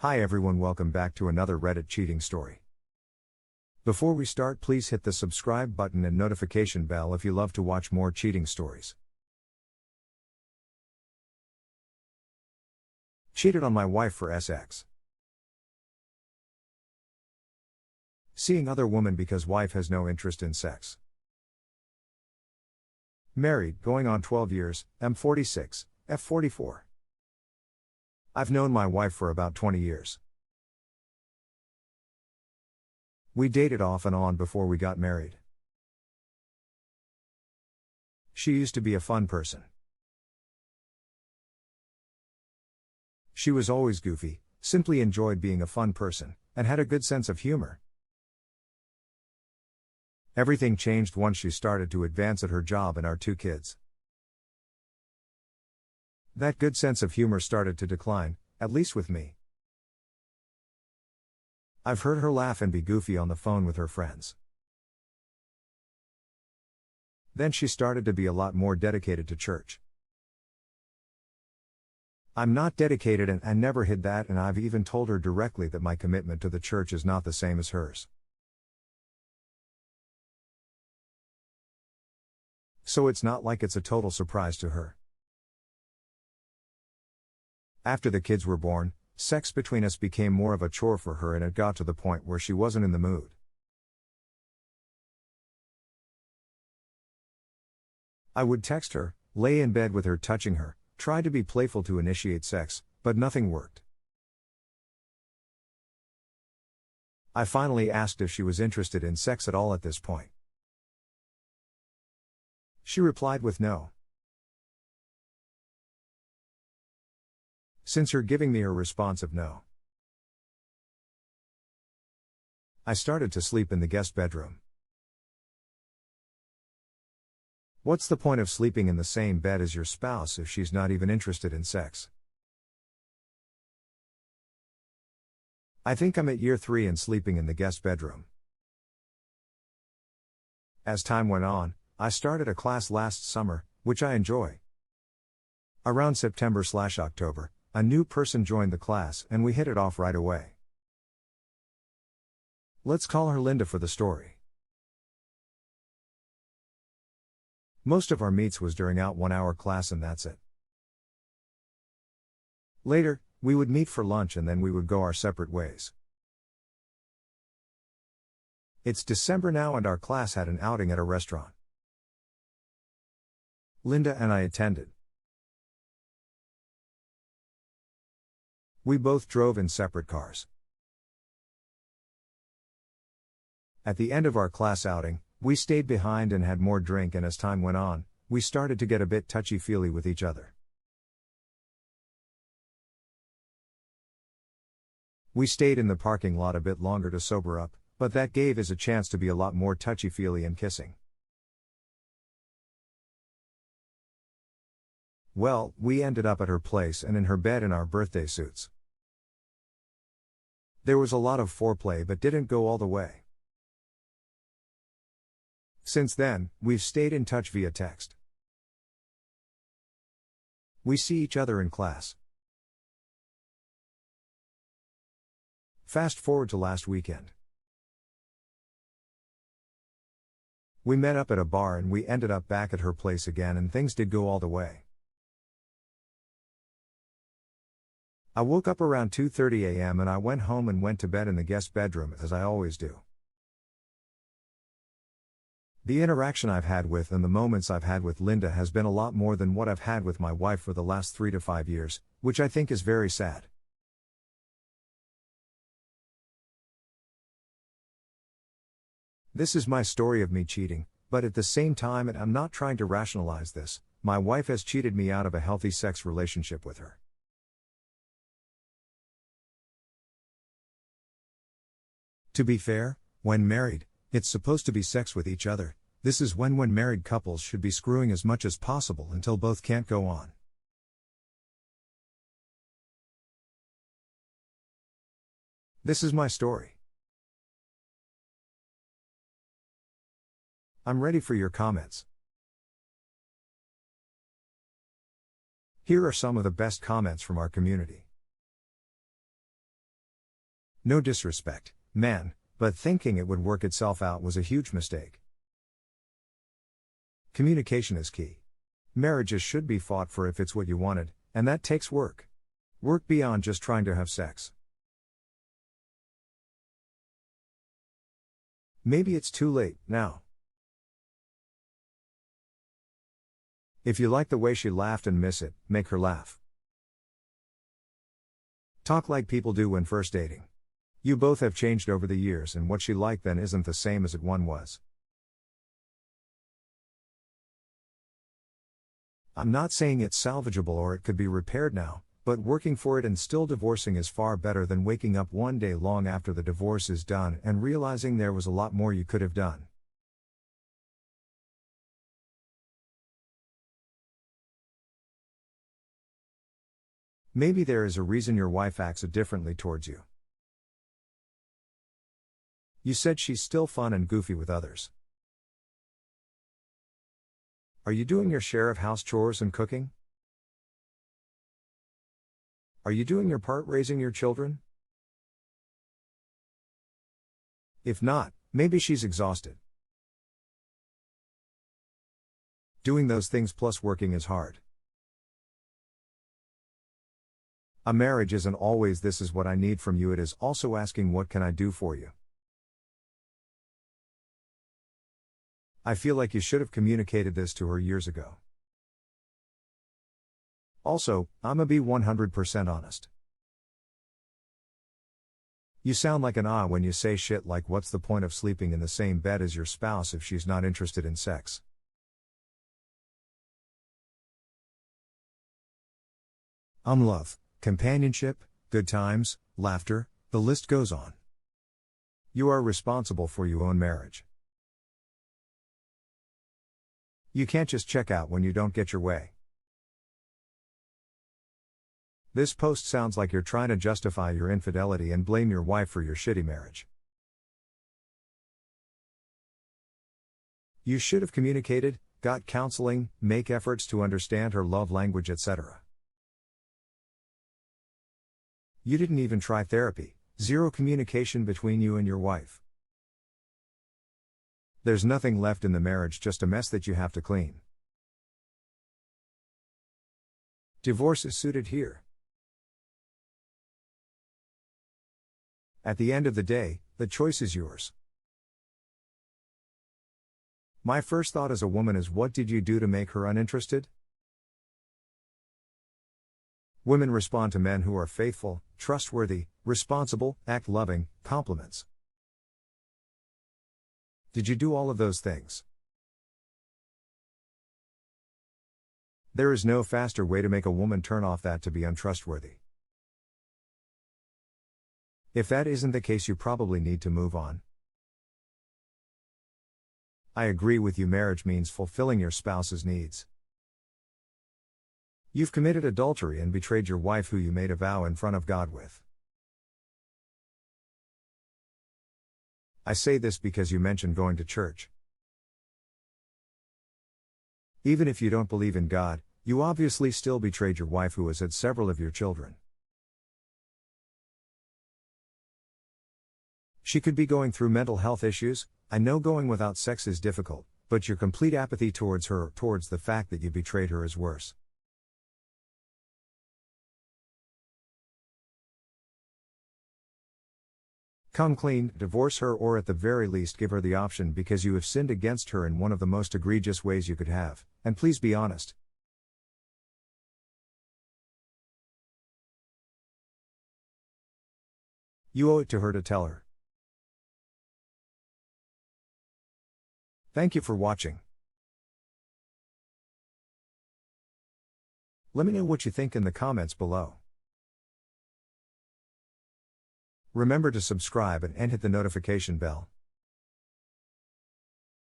Hi everyone, welcome back to another Reddit cheating story. Before we start, please hit the subscribe button and notification bell if you love to watch more cheating stories. Cheated on my wife for sex. Seeing other woman because wife has no interest in sex. Married, going on 12 years, I'm 46, F 44. I've known my wife for about 20 years. We dated off and on before we got married. She used to be a fun person. She was always goofy, simply enjoyed being a fun person, and had a good sense of humor. Everything changed once she started to advance at her job and our 2 kids. That good sense of humor started to decline, at least with me. I've heard her laugh and be goofy on the phone with her friends. Then she started to be a lot more dedicated to church. I'm not dedicated and I never hid that, and I've even told her directly that my commitment to the church is not the same as hers. So it's not like it's a total surprise to her. After the kids were born, sex between us became more of a chore for her, and it got to the point where she wasn't in the mood. I would text her, lay in bed with her touching her, try to be playful to initiate sex, but nothing worked. I finally asked if she was interested in sex at all at this point. She replied with no. Since you're giving me a response of no, I started to sleep in the guest bedroom. What's the point of sleeping in the same bed as your spouse if she's not even interested in sex? I think I'm at year 3 and sleeping in the guest bedroom. As time went on, I started a class last summer, which I enjoy. Around September/October, a new person joined the class and we hit it off right away. Let's call her Linda for the story. Most of our meets was during out 1-hour class and that's it. Later, we would meet for lunch and then we would go our separate ways. It's December now and our class had an outing at a restaurant. Linda and I attended. We both drove in separate cars. At the end of our class outing, we stayed behind and had more drink, and as time went on, we started to get a bit touchy-feely with each other. We stayed in the parking lot a bit longer to sober up, but that gave us a chance to be a lot more touchy-feely and kissing. Well, we ended up at her place and in her bed in our birthday suits. There was a lot of foreplay but didn't go all the way. Since then, we've stayed in touch via text. We see each other in class. Fast forward to last weekend. We met up at a bar and we ended up back at her place again, and things did go all the way. I woke up around 2:30 a.m. and I went home and went to bed in the guest bedroom as I always do. The interaction I've had with and the moments I've had with Linda has been a lot more than what I've had with my wife for the last 3 to 5 years, which I think is very sad. This is my story of me cheating, but at the same time, and I'm not trying to rationalize this, my wife has cheated me out of a healthy sex relationship with her. To be fair, when married, it's supposed to be sex with each other. This is when married couples should be screwing as much as possible until both can't go on. This is my story. I'm ready for your comments. Here are some of the best comments from our community. No disrespect, man, but thinking it would work itself out was a huge mistake. Communication is key. Marriages should be fought for if it's what you wanted, and that takes work. Work beyond just trying to have sex. Maybe it's too late now. If you like the way she laughed and miss it, make her laugh. Talk like people do when first dating. You both have changed over the years, and what she liked then isn't the same as it once was. I'm not saying it's salvageable or it could be repaired now, but working for it and still divorcing is far better than waking up one day long after the divorce is done and realizing there was a lot more you could have done. Maybe there is a reason your wife acts differently towards you. You said she's still fun and goofy with others. Are you doing your share of house chores and cooking? Are you doing your part raising your children? If not, maybe she's exhausted. Doing those things plus working is hard. A marriage isn't always "this is what I need from you," it is also asking "what can I do for you?" I feel like you should have communicated this to her years ago. Also, I'ma be 100% honest. You sound like an when you say shit like "what's the point of sleeping in the same bed as your spouse if she's not interested in sex?" Love, companionship, good times, laughter, the list goes on. You are responsible for your own marriage. You can't just check out when you don't get your way. This post sounds like you're trying to justify your infidelity and blame your wife for your shitty marriage. You should have communicated, got counseling, make efforts to understand her love language, etc. You didn't even try therapy, zero communication between you and your wife. There's nothing left in the marriage, just a mess that you have to clean. Divorce is suited here. At the end of the day, the choice is yours. My first thought as a woman is, what did you do to make her uninterested? Women respond to men who are faithful, trustworthy, responsible, act loving, compliments. Did you do all of those things? There is no faster way to make a woman turn off that to be untrustworthy. If that isn't the case, you probably need to move on. I agree with you, marriage means fulfilling your spouse's needs. You've committed adultery and betrayed your wife who you made a vow in front of God with. I say this because you mentioned going to church. Even if you don't believe in God, you obviously still betrayed your wife who has had several of your children. She could be going through mental health issues. I know going without sex is difficult, but your complete apathy towards her, towards the fact that you betrayed her, is worse. Come clean, divorce her, or at the very least give her the option, because you have sinned against her in one of the most egregious ways you could have, and please be honest. You owe it to her to tell her. Thank you for watching. Let me know what you think in the comments below. Remember to subscribe and hit the notification bell.